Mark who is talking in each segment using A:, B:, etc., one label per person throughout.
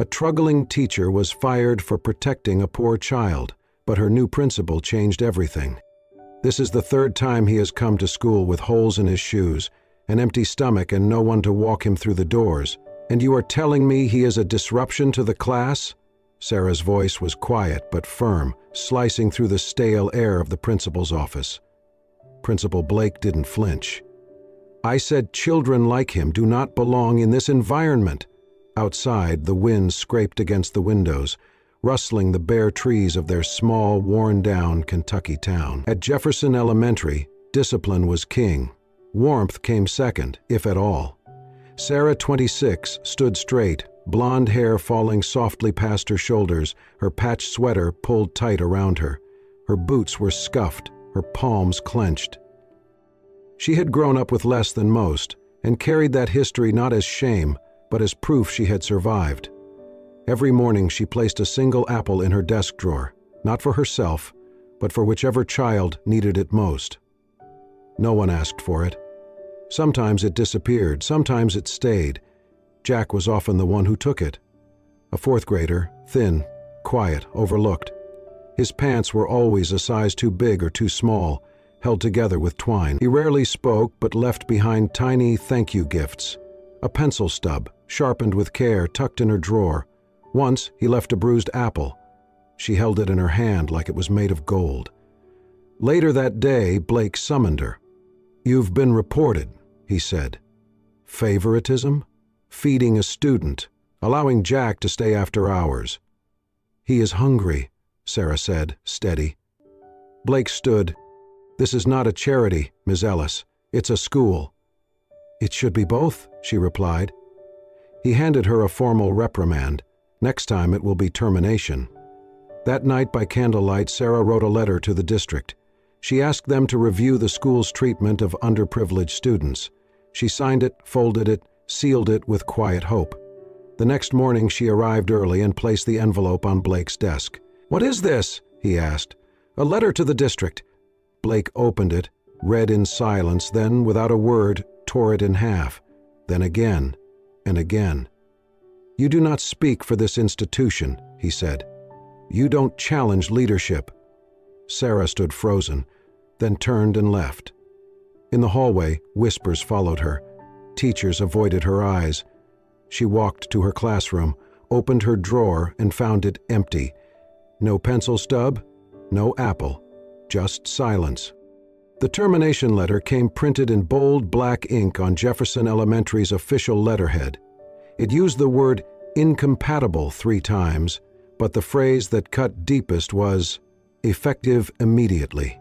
A: A Truggling teacher was fired for protecting a poor child, but her new principal changed everything. This is the third time he has come to school with holes in his shoes, an empty stomach and no one to walk him through the doors. And you are telling me he is a disruption to the class? Sarah's voice was quiet but firm, slicing through the stale air of the principal's office. Principal Blake didn't flinch. I said children like him do not belong in this environment. Outside, the wind scraped against the windows, rustling the bare trees of their small, worn-down Kentucky town. At Jefferson Elementary, discipline was king. Warmth came second, if at all. Sarah, 26, stood straight, blonde hair falling softly past her shoulders, her patched sweater pulled tight around her. Her boots were scuffed, her palms clenched. She had grown up with less than most, and carried that history not as shame, but as proof she had survived. Every morning she placed a single apple in her desk drawer, not for herself, but for whichever child needed it most. No one asked for it. Sometimes it disappeared, sometimes it stayed. Jack was often the one who took it. A fourth grader, thin, quiet, overlooked. His pants were always a size too big or too small, held together with twine. He rarely spoke but left behind tiny thank you gifts. A pencil stub, sharpened with care, tucked in her drawer. Once he left a bruised apple. She held it in her hand like it was made of gold. Later that day, Blake summoned her. "You've been reported," he said. Favoritism? Feeding a student, allowing Jack to stay after hours. "He is hungry," Sarah said, steady. Blake stood. "This is not a charity, Ms. Ellis. It's a school." "It should be both," she replied. He handed her a formal reprimand. Next time it will be termination. That night by candlelight, Sarah wrote a letter to the district. She asked them to review the school's treatment of underprivileged students. She signed it, folded it, sealed it with quiet hope. The next morning she arrived early and placed the envelope on Blake's desk. "What is this?" he asked. "A letter to the district." Blake opened it, read in silence, then, without a word, tore it in half. Then again and again. "You do not speak for this institution," he said. "You don't challenge leadership." Sarah stood frozen, then turned and left. In the hallway, whispers followed her. Teachers avoided her eyes. She walked to her classroom, opened her drawer, and found it empty. No pencil stub, no apple, just silence. The termination letter came printed in bold black ink on Jefferson Elementary's official letterhead. It used the word incompatible 3 times, but the phrase that cut deepest was, effective immediately.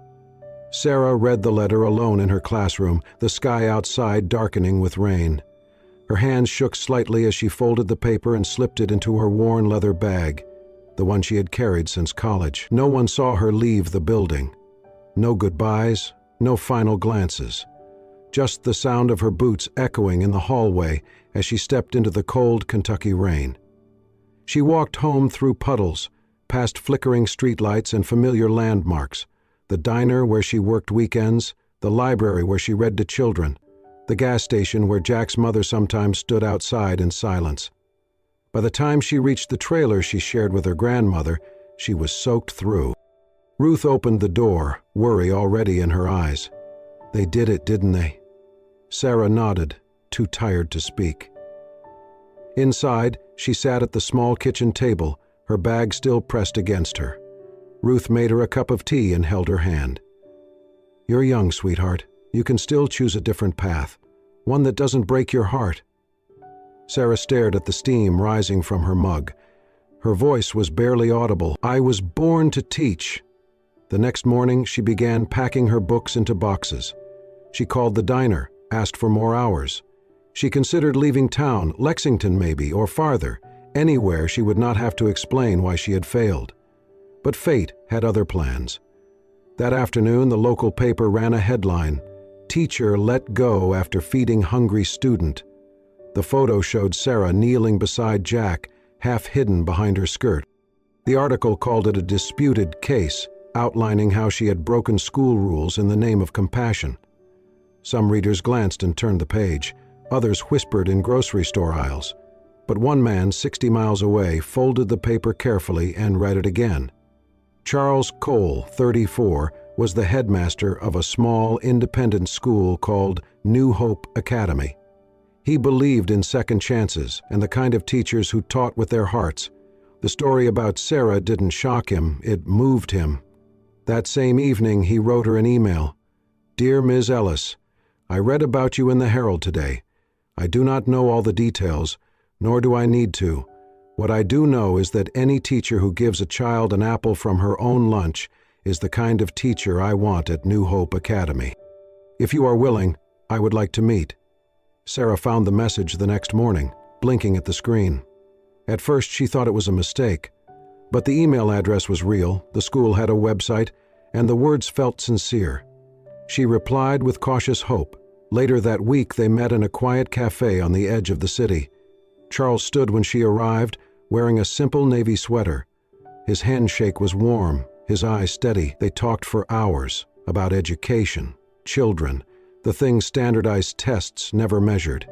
A: Sarah read the letter alone in her classroom, the sky outside darkening with rain. Her hands shook slightly as she folded the paper and slipped it into her worn leather bag, the one she had carried since college. No one saw her leave the building. No goodbyes, no final glances. Just the sound of her boots echoing in the hallway as she stepped into the cold Kentucky rain. She walked home through puddles, past flickering streetlights and familiar landmarks. The diner where she worked weekends, the library where she read to children, the gas station where Jack's mother sometimes stood outside in silence. By the time she reached the trailer she shared with her grandmother, she was soaked through. Ruth opened the door, worry already in her eyes. "They did it, didn't they?" Sarah nodded, too tired to speak. Inside, she sat at the small kitchen table, her bag still pressed against her. Ruth made her a cup of tea and held her hand. "You're young, sweetheart. You can still choose a different path, one that doesn't break your heart." Sarah stared at the steam rising from her mug. Her voice was barely audible. "I was born to teach." The next morning, she began packing her books into boxes. She called the diner, asked for more hours. She considered leaving town, Lexington maybe, or farther, anywhere she would not have to explain why she had failed. But fate had other plans. That afternoon, the local paper ran a headline, "Teacher let go after feeding hungry student." The photo showed Sarah kneeling beside Jack, half hidden behind her skirt. The article called it a disputed case, outlining how she had broken school rules in the name of compassion. Some readers glanced and turned the page. Others whispered in grocery store aisles. But one man 60 miles away folded the paper carefully and read it again. Charles Cole, 34, was the headmaster of a small independent school called New Hope Academy. He believed in second chances and the kind of teachers who taught with their hearts. The story about Sarah didn't shock him, it moved him. That same evening he wrote her an email. "Dear Ms. Ellis, I read about you in the Herald today. I do not know all the details, nor do I need to. What I do know is that any teacher who gives a child an apple from her own lunch is the kind of teacher I want at New Hope Academy. If you are willing, I would like to meet." Sarah found the message the next morning, blinking at the screen. At first she thought it was a mistake, but the email address was real, the school had a website, and the words felt sincere. She replied with cautious hope. Later that week they met in a quiet cafe on the edge of the city. Charles stood when she arrived, wearing a simple navy sweater. His handshake was warm, his eyes steady. They talked for hours about education, children, the things standardized tests never measured.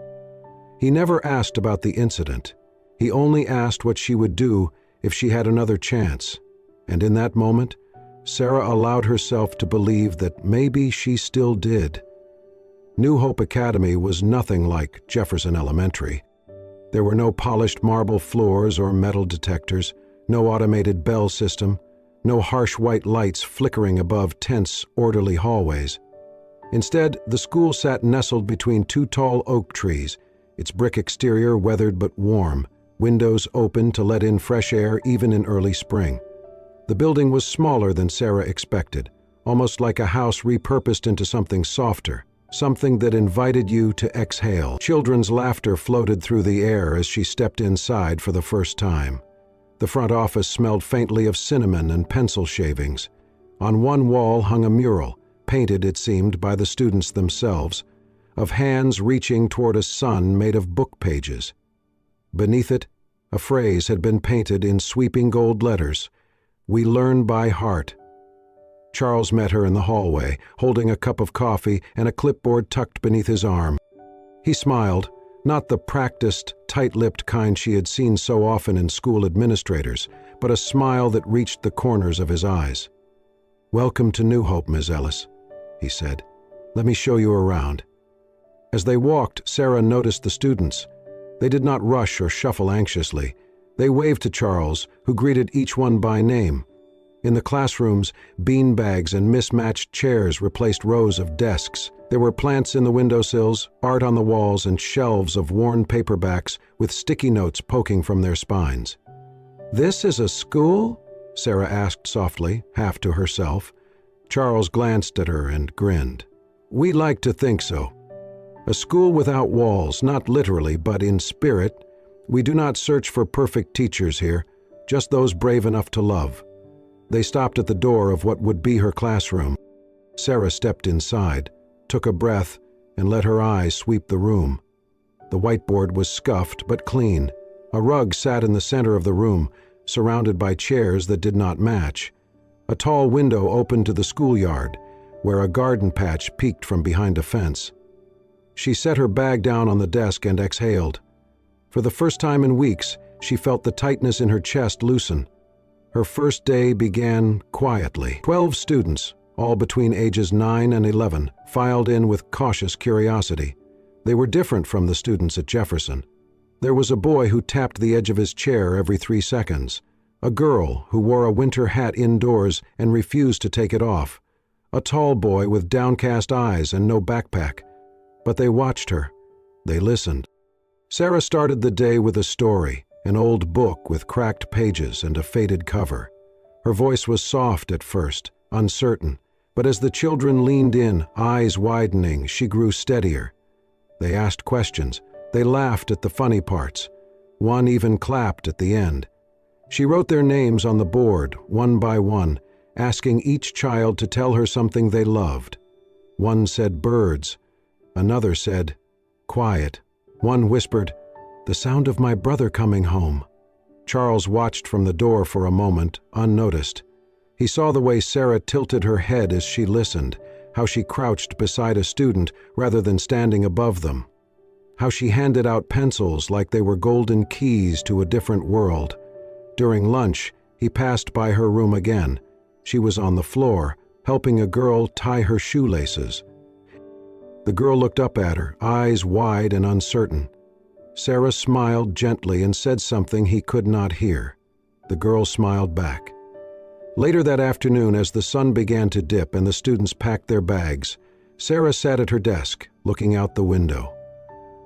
A: He never asked about the incident. He only asked what she would do if she had another chance. And in that moment, Sarah allowed herself to believe that maybe she still did. New Hope Academy was nothing like Jefferson Elementary. There were no polished marble floors or metal detectors, no automated bell system, no harsh white lights flickering above tense, orderly hallways. Instead, the school sat nestled between two tall oak trees, its brick exterior weathered but warm, windows open to let in fresh air even in early spring. The building was smaller than Sarah expected, almost like a house repurposed into something softer, something that invited you to exhale. Children's laughter floated through the air as she stepped inside for the first time. The front office smelled faintly of cinnamon and pencil shavings. On one wall hung a mural, painted, it seemed, by the students themselves, of hands reaching toward a sun made of book pages. Beneath it, a phrase had been painted in sweeping gold letters: "We learn by heart." Charles met her in the hallway, holding a cup of coffee and a clipboard tucked beneath his arm. He smiled, not the practiced, tight-lipped kind she had seen so often in school administrators, but a smile that reached the corners of his eyes. "Welcome to New Hope, Ms. Ellis," he said. "Let me show you around." As they walked, Sarah noticed the students. They did not rush or shuffle anxiously. They waved to Charles, who greeted each one by name. In the classrooms, beanbags and mismatched chairs replaced rows of desks. There were plants in the windowsills, art on the walls, and shelves of worn paperbacks with sticky notes poking from their spines. "This is a school?" Sarah asked softly, half to herself. Charles glanced at her and grinned. "We like to think so. A school without walls, not literally, but in spirit. We do not search for perfect teachers here, just those brave enough to love." They stopped at the door of what would be her classroom. Sarah stepped inside, took a breath, and let her eyes sweep the room. The whiteboard was scuffed but clean. A rug sat in the center of the room, surrounded by chairs that did not match. A tall window opened to the schoolyard, where a garden patch peeked from behind a fence. She set her bag down on the desk and exhaled. For the first time in weeks, she felt the tightness in her chest loosen. Her first day began quietly. 12 students, all between ages 9 and 11, filed in with cautious curiosity. They were different from the students at Jefferson. There was a boy who tapped the edge of his chair every 3 seconds, a girl who wore a winter hat indoors and refused to take it off, a tall boy with downcast eyes and no backpack. But they watched her. They listened. Sarah started the day with a story, an old book with cracked pages and a faded cover. Her voice was soft at first, uncertain, but as the children leaned in, eyes widening, she grew steadier. They asked questions. They laughed at the funny parts. One even clapped at the end. She wrote their names on the board, one by one, asking each child to tell her something they loved. One said birds. Another said, quiet. One whispered, the sound of my brother coming home. Charles watched from the door for a moment, unnoticed. He saw the way Sarah tilted her head as she listened, how she crouched beside a student rather than standing above them. how she handed out pencils like they were golden keys to a different world. During lunch, he passed by her room again. She was on the floor, helping a girl tie her shoelaces. The girl looked up at her, eyes wide and uncertain. Sarah smiled gently and said something he could not hear. The girl smiled back. Later that afternoon, as the sun began to dip and the students packed their bags, Sarah sat at her desk, looking out the window.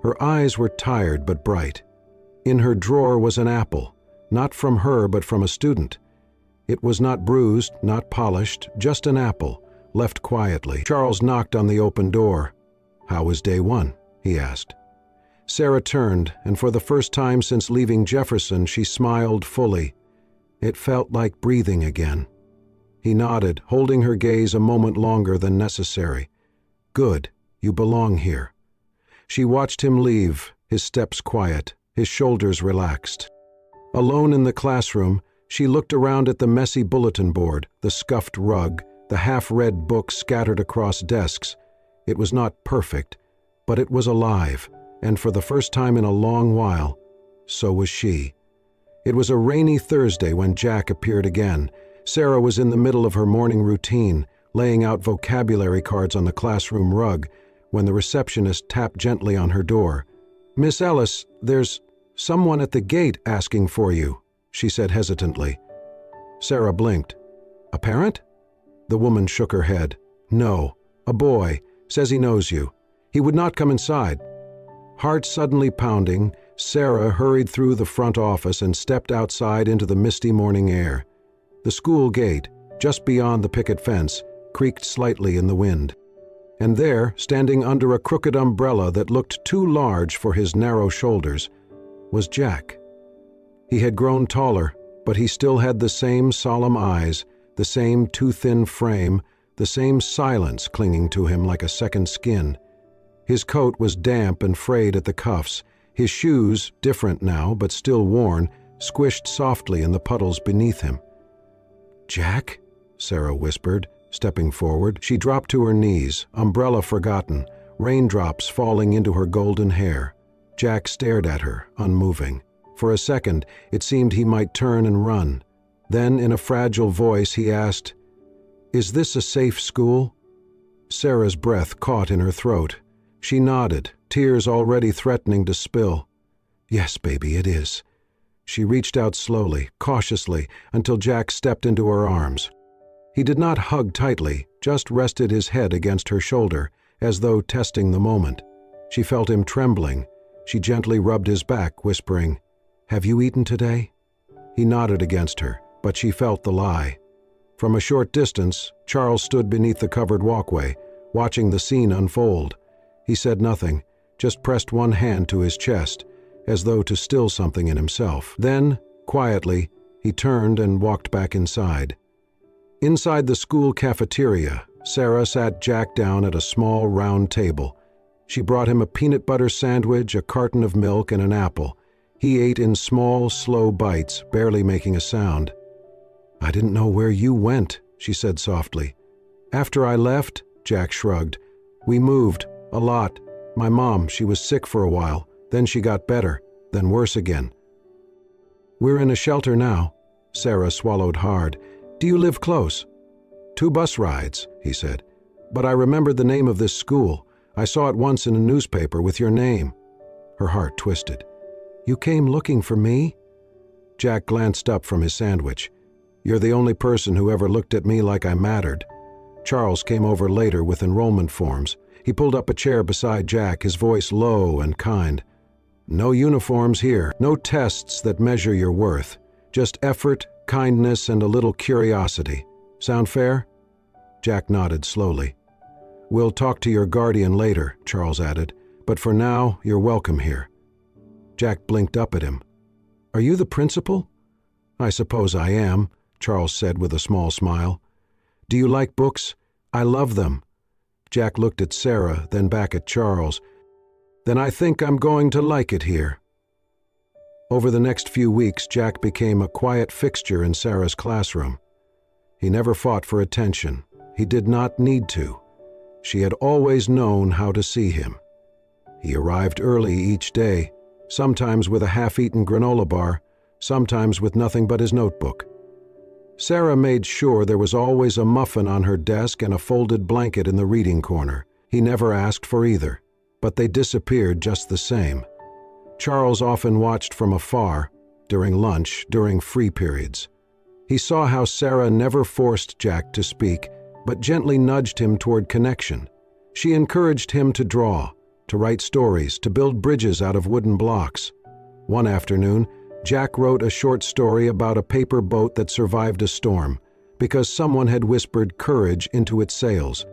A: Her eyes were tired but bright. In her drawer was an apple, not from her but from a student. It was not bruised, not polished, just an apple, left quietly. Charles knocked on the open door. "How was day one?" he asked. Sarah turned, and for the first time since leaving Jefferson, she smiled fully. It felt like breathing again. He nodded, holding her gaze a moment longer than necessary. "Good, you belong here." She watched him leave, his steps quiet, his shoulders relaxed. Alone in the classroom, she looked around at the messy bulletin board, the scuffed rug, the half-read books scattered across desks. It was not perfect, but it was alive, and for the first time in a long while, so was she. It was a rainy Thursday when Jack appeared again. Sarah was in the middle of her morning routine, laying out vocabulary cards on the classroom rug, when the receptionist tapped gently on her door. "Miss Ellis, there's someone at the gate asking for you," she said hesitantly. Sarah blinked. "A parent?" The woman shook her head. "No, a boy. Says he knows you. He would not come inside." Heart suddenly pounding, Sarah hurried through the front office and stepped outside into the misty morning air. The school gate, just beyond the picket fence, creaked slightly in the wind. And there, standing under a crooked umbrella that looked too large for his narrow shoulders, was Jack. He had grown taller, but he still had the same solemn eyes, the same too-thin frame, the same silence clinging to him like a second skin. His coat was damp and frayed at the cuffs. His shoes, different now but still worn, squished softly in the puddles beneath him. "Jack?" Sarah whispered, stepping forward. She dropped to her knees, umbrella forgotten, raindrops falling into her golden hair. Jack stared at her, unmoving. For a second, it seemed he might turn and run. Then, in a fragile voice, he asked, "Is this a safe school?" Sarah's breath caught in her throat. She nodded, tears already threatening to spill. "Yes, baby, it is." She reached out slowly, cautiously, until Jack stepped into her arms. He did not hug tightly, just rested his head against her shoulder, as though testing the moment. She felt him trembling. She gently rubbed his back, whispering, "Have you eaten today?" He nodded against her, but she felt the lie. From a short distance, Charles stood beneath the covered walkway, watching the scene unfold. He said nothing, just pressed one hand to his chest, as though to still something in himself. Then, quietly, he turned and walked back inside. Inside the school cafeteria, Sarah sat Jack down at a small round table. She brought him a peanut butter sandwich, a carton of milk, and an apple. He ate in small, slow bites, barely making a sound. "I didn't know where you went," she said softly. "After I left," Jack shrugged, "we moved, a lot. My mom, she was sick for a while. Then she got better, then worse again." "We're in a shelter now." Sarah swallowed hard. "Do you live close?" "2 bus rides," he said. "But I remembered the name of this school. I saw it once in a newspaper with your name." Her heart twisted. "You came looking for me?" Jack glanced up from his sandwich. "You're the only person who ever looked at me like I mattered." Charles came over later with enrollment forms. He pulled up a chair beside Jack, his voice low and kind. "No uniforms here, no tests that measure your worth. Just effort, kindness, and a little curiosity. Sound fair?" Jack nodded slowly. "We'll talk to your guardian later," Charles added, "but for now, you're welcome here." Jack blinked up at him. "Are you the principal?" "I suppose I am," Charles said with a small smile. "Do you like books? I love them." Jack looked at Sarah, then back at Charles. "Then I think I'm going to like it here." Over the next few weeks, Jack became a quiet fixture in Sarah's classroom. He never fought for attention. He did not need to. She had always known how to see him. He arrived early each day, sometimes with a half-eaten granola bar, sometimes with nothing but his notebook. Sarah made sure there was always a muffin on her desk and a folded blanket in the reading corner. He never asked for either, but they disappeared just the same. Charles often watched from afar, during lunch, during free periods. He saw how Sarah never forced Jack to speak, but gently nudged him toward connection. She encouraged him to draw, to write stories, to build bridges out of wooden blocks. One afternoon, Jack wrote a short story about a paper boat that survived a storm, because someone had whispered courage into its sails.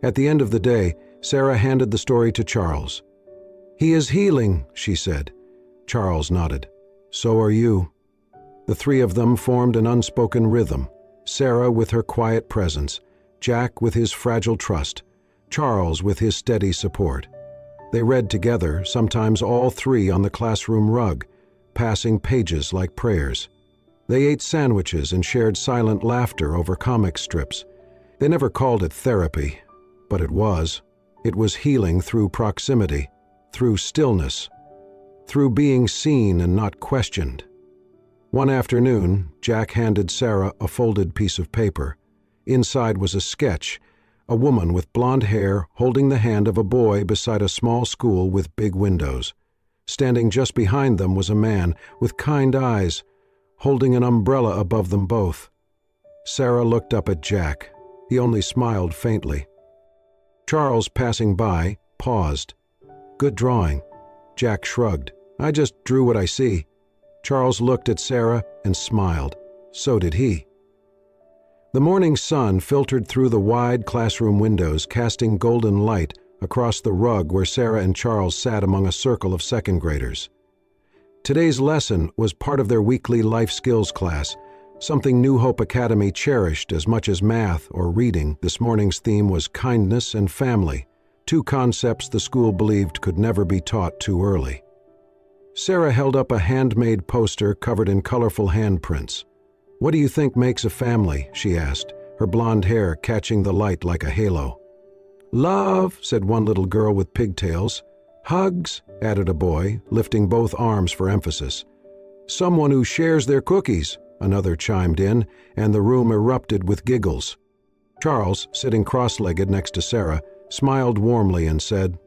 A: At the end of the day, Sarah handed the story to Charles. "He is healing," she said. Charles nodded. "So are you." The three of them formed an unspoken rhythm, Sarah with her quiet presence, Jack with his fragile trust, Charles with his steady support. They read together, sometimes all three on the classroom rug, passing pages like prayers. They ate sandwiches and shared silent laughter over comic strips. They never called it therapy, but it was. It was healing through proximity, through stillness, through being seen and not questioned. One afternoon, Jack handed Sarah a folded piece of paper. Inside was a sketch, a woman with blonde hair holding the hand of a boy beside a small school with big windows. Standing just behind them was a man with kind eyes, holding an umbrella above them both. Sarah looked up at Jack. He only smiled faintly. Charles, passing by, paused. "Good drawing." Jack shrugged. "I just drew what I see." Charles looked at Sarah and smiled. So did he. The morning sun filtered through the wide classroom windows, casting golden light across the rug where Sarah and Charles sat among a circle of second graders. Today's lesson was part of their weekly life skills class, something New Hope Academy cherished as much as math or reading. This morning's theme was kindness and family, two concepts the school believed could never be taught too early. Sarah held up a handmade poster covered in colorful handprints. "What do you think makes a family?" she asked, her blonde hair catching the light like a halo. "Love," said one little girl with pigtails. "Hugs," added a boy, lifting both arms for emphasis. "Someone who shares their cookies," another chimed in, and the room erupted with giggles. Charles, sitting cross-legged next to Sarah, smiled warmly and said,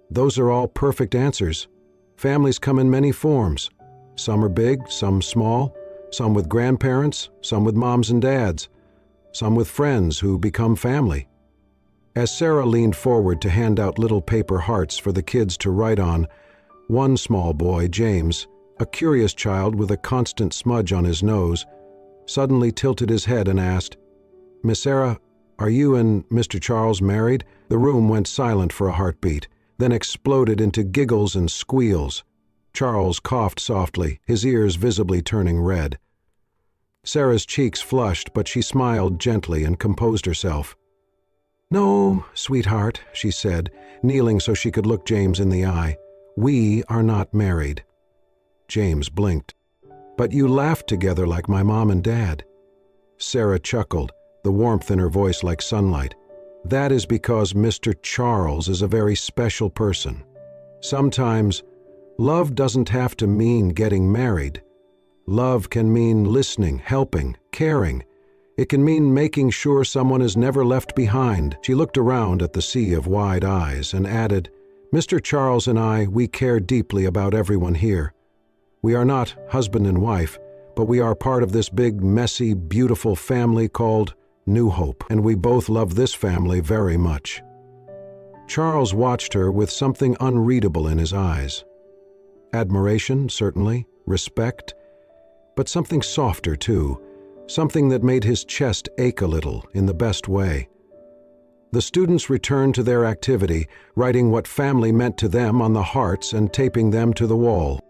A: "Those are all perfect answers. Families come in many forms. Some are big, some small, some with grandparents, some with moms and dads, some with friends who become family." As Sarah leaned forward to hand out little paper hearts for the kids to write on, one small boy, James, a curious child with a constant smudge on his nose, suddenly tilted his head and asked, "Miss Sarah, are you and Mr. Charles married?" The room went silent for a heartbeat, then exploded into giggles and squeals. Charles coughed softly, his ears visibly turning red. Sarah's cheeks flushed, but she smiled gently and composed herself. "No, sweetheart," she said, kneeling so she could look James in the eye. "We are not married." James blinked. "But you laughed together like my mom and dad." Sarah chuckled, the warmth in her voice like sunlight. "That is because Mr. Charles is a very special person. Sometimes, love doesn't have to mean getting married. Love can mean listening, helping, caring. It can mean making sure someone is never left behind." She looked around at the sea of wide eyes and added, "Mr. Charles and I, we care deeply about everyone here. We are not husband and wife, but we are part of this big, messy, beautiful family called New Hope, and we both love this family very much." Charles watched her with something unreadable in his eyes. Admiration, certainly, respect, but something softer too, something that made his chest ache a little in the best way. The students returned to their activity, writing what family meant to them on the hearts and taping them to the wall.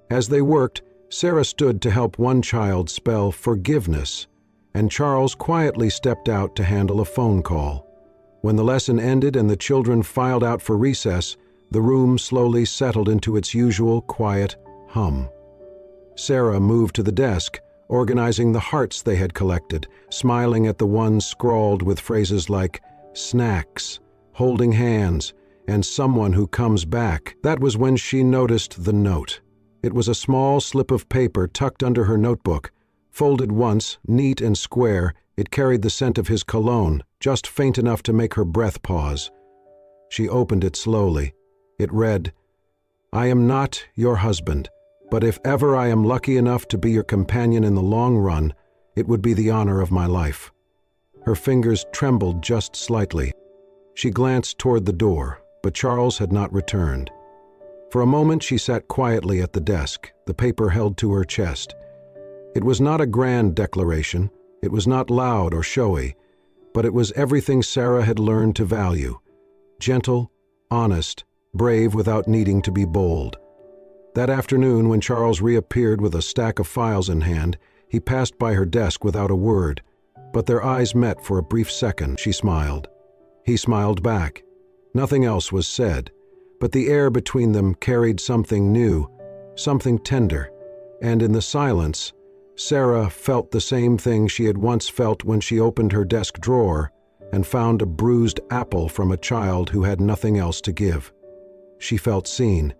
A: As they worked, Sarah stood to help one child spell forgiveness, and Charles quietly stepped out to handle a phone call. When the lesson ended and the children filed out for recess, the room slowly settled into its usual quiet hum. Sarah moved to the desk, organizing the hearts they had collected, smiling at the ones scrawled with phrases like snacks, holding hands, and someone who comes back. That was when she noticed the note. It was a small slip of paper tucked under her notebook. Folded once, neat and square, it carried the scent of his cologne, just faint enough to make her breath pause. She opened it slowly. It read, "I am not your husband, but if ever I am lucky enough to be your companion in the long run, it would be the honor of my life." Her fingers trembled just slightly. She glanced toward the door, but Charles had not returned. For a moment she sat quietly at the desk, the paper held to her chest. It was not a grand declaration, it was not loud or showy, but it was everything Sarah had learned to value. Gentle, honest, brave without needing to be bold. That afternoon, when Charles reappeared with a stack of files in hand, he passed by her desk without a word, but their eyes met for a brief second. She smiled. He smiled back. Nothing else was said, but the air between them carried something new, something tender, and in the silence, Sarah felt the same thing she had once felt when she opened her desk drawer and found a bruised apple from a child who had nothing else to give. She felt seen,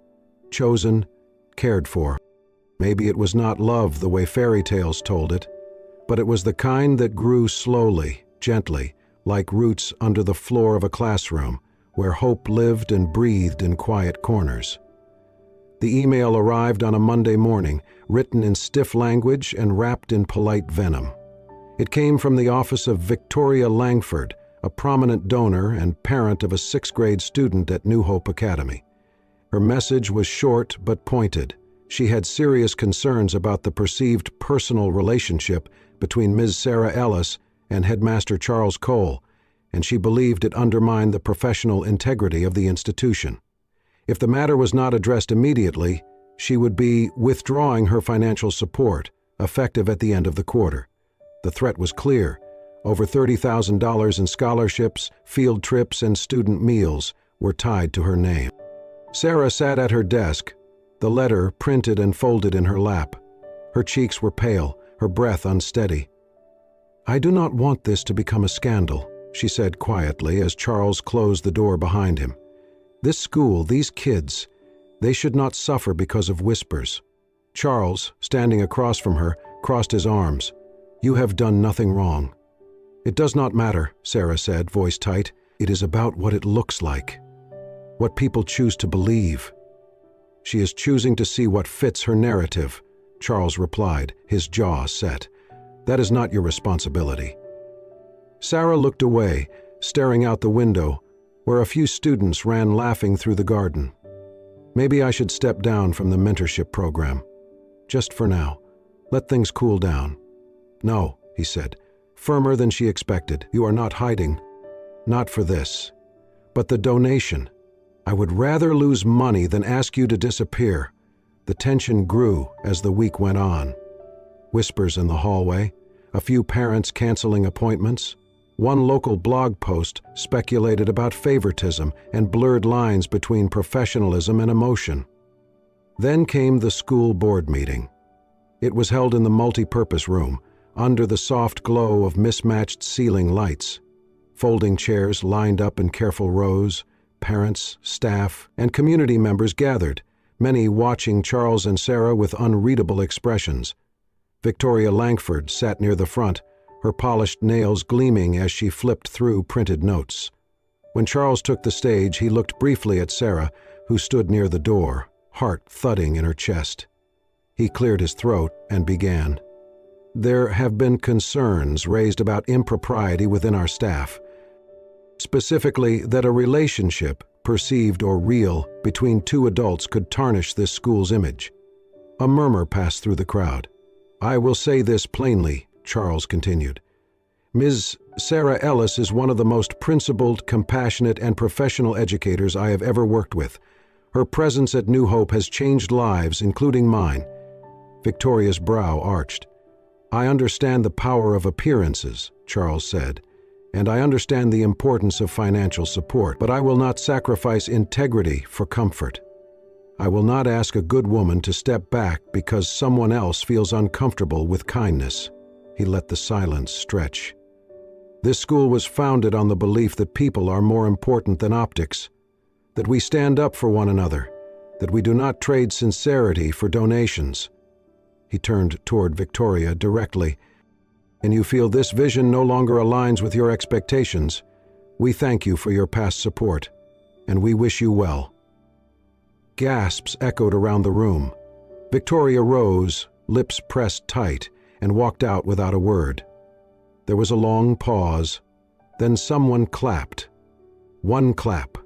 A: chosen, cared for. Maybe it was not love the way fairy tales told it, but it was the kind that grew slowly, gently, like roots under the floor of a classroom, where hope lived and breathed in quiet corners. The email arrived on a Monday morning, written in stiff language and wrapped in polite venom. It came from the office of Victoria Langford, a prominent donor and parent of a sixth-grade student at New Hope Academy. Her message was short but pointed. She had serious concerns about the perceived personal relationship between Ms. Sarah Ellis and Headmaster Charles Cole, and she believed it undermined the professional integrity of the institution. If the matter was not addressed immediately, she would be withdrawing her financial support, effective at the end of the quarter. The threat was clear. Over $30,000 in scholarships, field trips, and student meals were tied to her name. Sarah sat at her desk, the letter printed and folded in her lap. Her cheeks were pale, her breath unsteady. "I do not want this to become a scandal," she said quietly as Charles closed the door behind him. "This school, these kids, they should not suffer because of whispers." Charles, standing across from her, crossed his arms. "You have done nothing wrong." "It does not matter," Sarah said, voice tight. "It is about what it looks like, what people choose to believe." "She is choosing to see what fits her narrative," Charles replied, his jaw set. "That is not your responsibility." Sarah looked away, staring out the window, where a few students ran laughing through the garden. "Maybe I should step down from the mentorship program. Just for now. Let things cool down." "No," he said, firmer than she expected. "You are not hiding. Not for this. But the donation. I would rather lose money than ask you to disappear." The tension grew as the week went on. Whispers in the hallway, a few parents canceling appointments. One local blog post speculated about favoritism and blurred lines between professionalism and emotion. Then came the school board meeting. It was held in the multi-purpose room, under the soft glow of mismatched ceiling lights. Folding chairs lined up in careful rows. Parents, staff, and community members gathered, many watching Charles and Sarah with unreadable expressions. Victoria Langford sat near the front, her polished nails gleaming as she flipped through printed notes. When Charles took the stage, he looked briefly at Sarah, who stood near the door, heart thudding in her chest. He cleared his throat and began. "There have been concerns raised about impropriety within our staff. Specifically, that a relationship, perceived or real, between two adults could tarnish this school's image." A murmur passed through the crowd. "I will say this plainly," Charles continued. "Ms. Sarah Ellis is one of the most principled, compassionate, and professional educators I have ever worked with. Her presence at New Hope has changed lives, including mine." Victoria's brow arched. "I understand the power of appearances," Charles said, "and I understand the importance of financial support, but I will not sacrifice integrity for comfort. I will not ask a good woman to step back because someone else feels uncomfortable with kindness." He let the silence stretch. "This school was founded on the belief that people are more important than optics. that we stand up for one another, that we do not trade sincerity for donations." He turned toward Victoria directly. "And you feel this vision no longer aligns with your expectations. We thank you for your past support, and we wish you well." Gasps echoed around the room. Victoria rose, lips pressed tight, and walked out without a word. There was a long pause. Then someone clapped. One clap.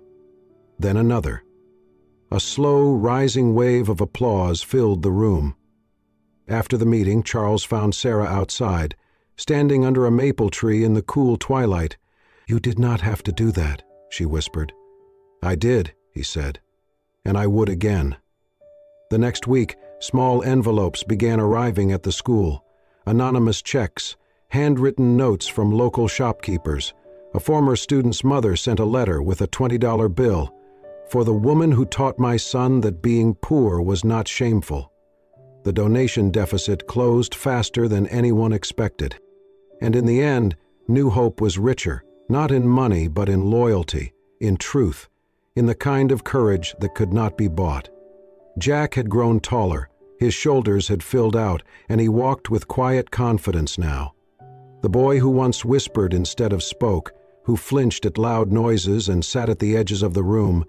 A: Then another. A slow, rising wave of applause filled the room. After the meeting, Charles found Sarah outside, standing under a maple tree in the cool twilight. "You did not have to do that," she whispered. "I did," he said, "and I would again." The next week, small envelopes began arriving at the school. Anonymous checks, handwritten notes from local shopkeepers. A former student's mother sent a letter with a $20 bill. "For the woman who taught my son that being poor was not shameful." The donation deficit closed faster than anyone expected. And in the end, New Hope was richer, not in money but in loyalty, in truth, in the kind of courage that could not be bought. Jack had grown taller, his shoulders had filled out, and he walked with quiet confidence now. The boy who once whispered instead of spoke, who flinched at loud noises and sat at the edges of the room,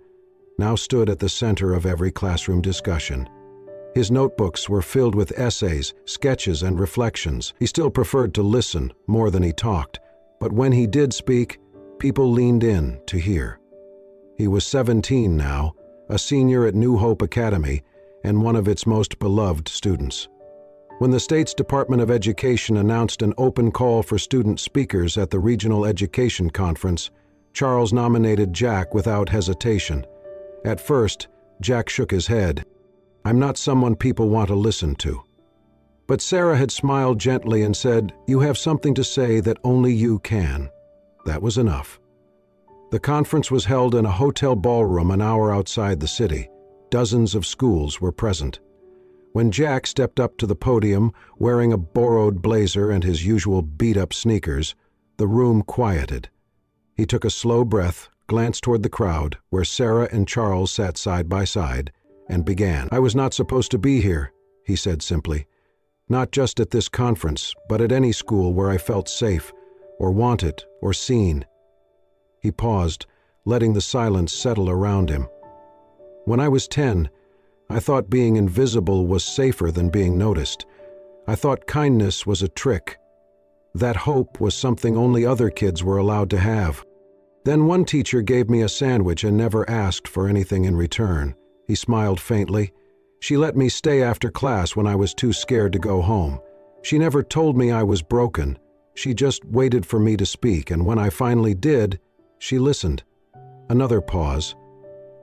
A: now stood at the center of every classroom discussion. His notebooks were filled with essays, sketches, and reflections. He still preferred to listen more than he talked, but when he did speak, people leaned in to hear. He was 17 now, a senior at New Hope Academy, and one of its most beloved students. When the state's Department of Education announced an open call for student speakers at the Regional Education Conference, Charles nominated Jack without hesitation. At first, Jack shook his head. "I'm not someone people want to listen to." But Sarah had smiled gently and said, "You have something to say that only you can." That was enough. The conference was held in a hotel ballroom an hour outside the city. Dozens of schools were present. When Jack stepped up to the podium, wearing a borrowed blazer and his usual beat-up sneakers, the room quieted. He took a slow breath, glanced toward the crowd, where Sarah and Charles sat side by side, and began. "I was not supposed to be here," he said simply. "Not just at this conference, but at any school where I felt safe, or wanted, or seen." He paused, letting the silence settle around him. "When I was 10, I thought being invisible was safer than being noticed. I thought kindness was a trick. That hope was something only other kids were allowed to have. Then one teacher gave me a sandwich and never asked for anything in return." He smiled faintly. "She let me stay after class when I was too scared to go home. She never told me I was broken. She just waited for me to speak, and when I finally did, she listened." Another pause.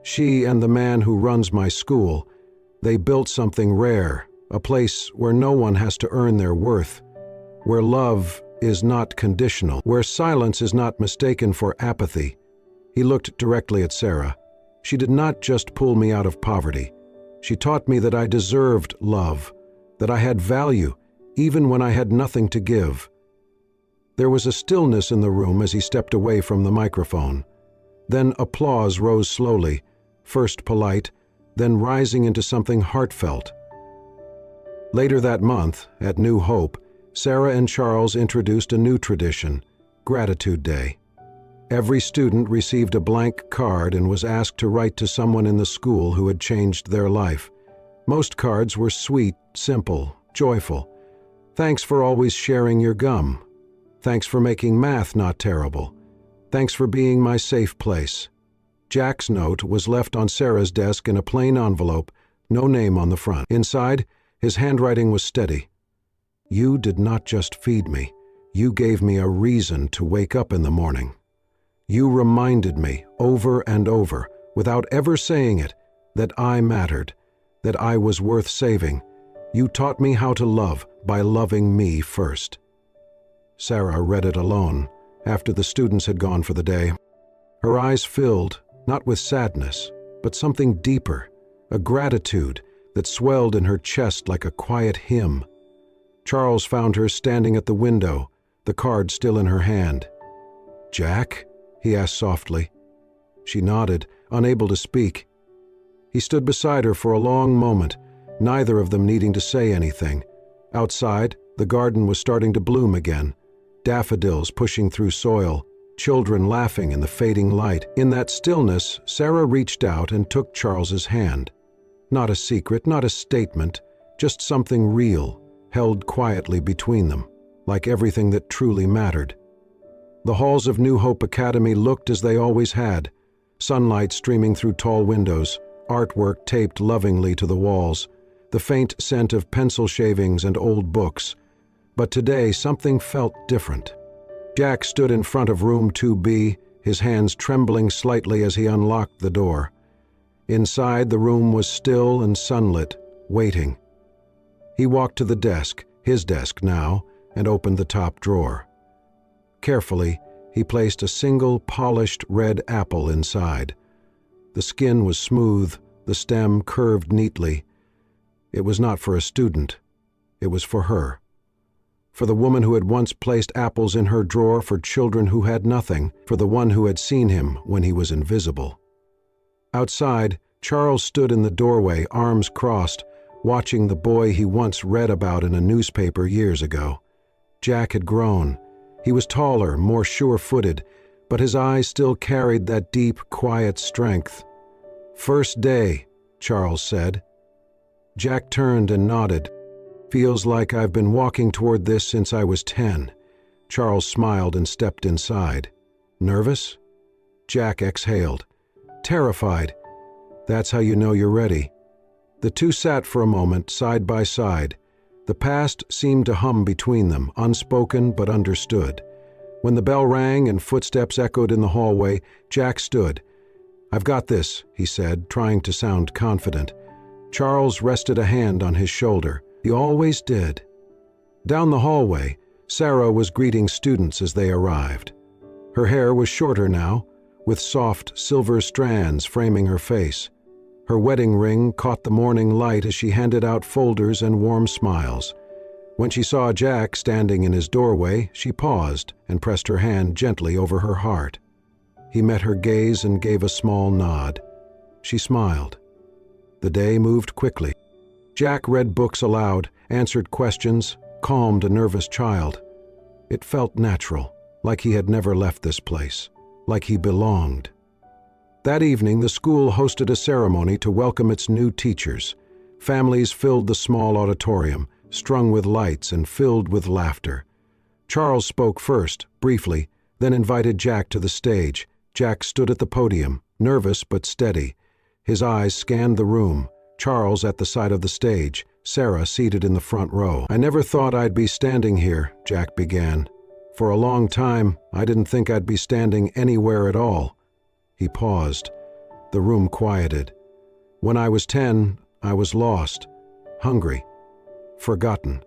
A: "She and the man who runs my school, they built something rare, a place where no one has to earn their worth, where love is not conditional, where silence is not mistaken for apathy." He looked directly at Sarah. "She did not just pull me out of poverty. She taught me that I deserved love, that I had value, even when I had nothing to give." There was a stillness in the room as he stepped away from the microphone. Then applause rose slowly, first polite, then rising into something heartfelt. Later that month, at New Hope, Sarah and Charles introduced a new tradition, Gratitude Day. Every student received a blank card and was asked to write to someone in the school who had changed their life. Most cards were sweet, simple, joyful. "Thanks for always sharing your gum. Thanks for making math not terrible. Thanks for being my safe place." Jack's note was left on Sarah's desk in a plain envelope, no name on the front. Inside, his handwriting was steady. "You did not just feed me. You gave me a reason to wake up in the morning. You reminded me, over and over, without ever saying it, that I mattered, that I was worth saving. You taught me how to love by loving me first." Sarah read it alone, after the students had gone for the day. Her eyes filled, not with sadness, but something deeper, a gratitude that swelled in her chest like a quiet hymn. Charles found her standing at the window, the card still in her hand. "Jack?" he asked softly. She nodded, unable to speak. He stood beside her for a long moment, neither of them needing to say anything. Outside, the garden was starting to bloom again, daffodils pushing through soil, children laughing in the fading light. In that stillness, Sarah reached out and took Charles's hand. Not a secret, not a statement, just something real, held quietly between them, like everything that truly mattered. The halls of New Hope Academy looked as they always had, sunlight streaming through tall windows, artwork taped lovingly to the walls, the faint scent of pencil shavings and old books. But today something felt different. Jack stood in front of room 2B, his hands trembling slightly as he unlocked the door. Inside, the room was still and sunlit, waiting. He walked to the desk, his desk now, and opened the top drawer. Carefully, he placed a single polished red apple inside. The skin was smooth, the stem curved neatly. It was not for a student. It was for her. For the woman who had once placed apples in her drawer for children who had nothing, for the one who had seen him when he was invisible. Outside, Charles stood in the doorway, arms crossed, watching the boy he once read about in a newspaper years ago. Jack had grown. He was taller, more sure-footed, but his eyes still carried that deep, quiet strength. "First day," Charles said. Jack turned and nodded. "Feels like I've been walking toward this since I was 10. Charles smiled and stepped inside. "Nervous?" Jack exhaled. "Terrified. That's how you know you're ready." The two sat for a moment, side by side. The past seemed to hum between them, unspoken but understood. When the bell rang and footsteps echoed in the hallway, Jack stood. "I've got this," he said, trying to sound confident. Charles rested a hand on his shoulder. He always did. Down the hallway, Sarah was greeting students as they arrived. Her hair was shorter now, with soft silver strands framing her face. Her wedding ring caught the morning light as she handed out folders and warm smiles. When she saw Jack standing in his doorway, she paused and pressed her hand gently over her heart. He met her gaze and gave a small nod. She smiled. The day moved quickly. Jack read books aloud, answered questions, calmed a nervous child. It felt natural, like he had never left this place, like he belonged. That evening, the school hosted a ceremony to welcome its new teachers. Families filled the small auditorium, strung with lights and filled with laughter. Charles spoke first, briefly, then invited Jack to the stage. Jack stood at the podium, nervous but steady. His eyes scanned the room, Charles at the side of the stage, Sarah seated in the front row. "I never thought I'd be standing here," Jack began. "For a long time, I didn't think I'd be standing anywhere at all." He paused. The room quieted. "When I was 10, I was lost, hungry, forgotten.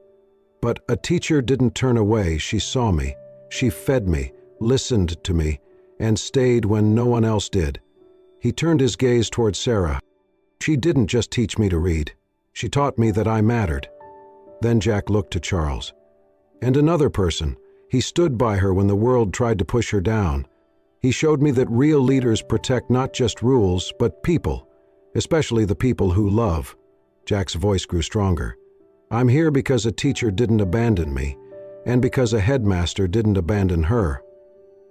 A: But a teacher didn't turn away. She saw me. She fed me, listened to me, and stayed when no one else did." He turned his gaze toward Sarah. "She didn't just teach me to read. She taught me that I mattered." Then Jack looked to Charles. "And another person. He stood by her when the world tried to push her down. He showed me that real leaders protect not just rules, but people, especially the people who love." Jack's voice grew stronger. "I'm here because a teacher didn't abandon me, and because a headmaster didn't abandon her."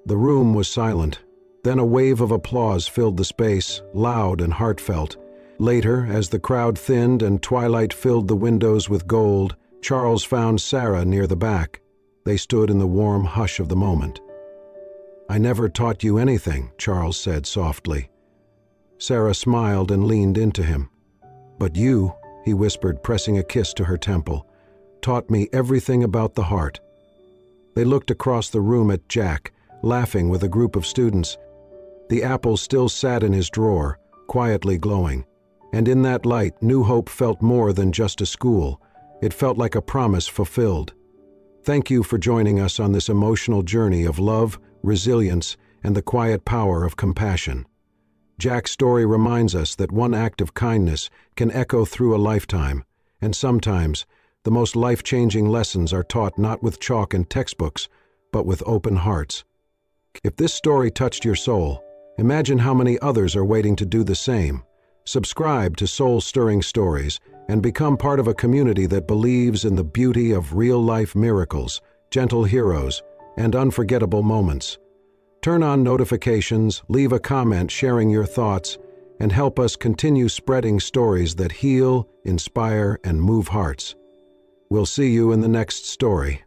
A: The room was silent. Then a wave of applause filled the space, loud and heartfelt. Later, as the crowd thinned and twilight filled the windows with gold, Charles found Sarah near the back. They stood in the warm hush of the moment. "I never taught you anything," Charles said softly. Sarah smiled and leaned into him. "But you," he whispered, pressing a kiss to her temple, "taught me everything about the heart." They looked across the room at Jack, laughing with a group of students. The apple still sat in his drawer, quietly glowing. And in that light, New Hope felt more than just a school. It felt like a promise fulfilled. Thank you for joining us on this emotional journey of love, resilience, and the quiet power of compassion. Jack's story reminds us that one act of kindness can echo through a lifetime, and sometimes the most life-changing lessons are taught not with chalk and textbooks, but with open hearts. If this story touched your soul, Imagine how many others are waiting to do the same. Subscribe to Soul-Stirring Stories and become part of a community that believes in the beauty of real-life miracles, gentle heroes, and unforgettable moments. Turn on notifications, leave a comment sharing your thoughts, and help us continue spreading stories that heal, inspire, and move hearts. We'll see you in the next story.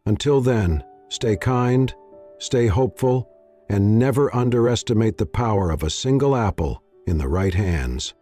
A: Until then, stay kind, stay hopeful, and never underestimate the power of a single apple in the right hands.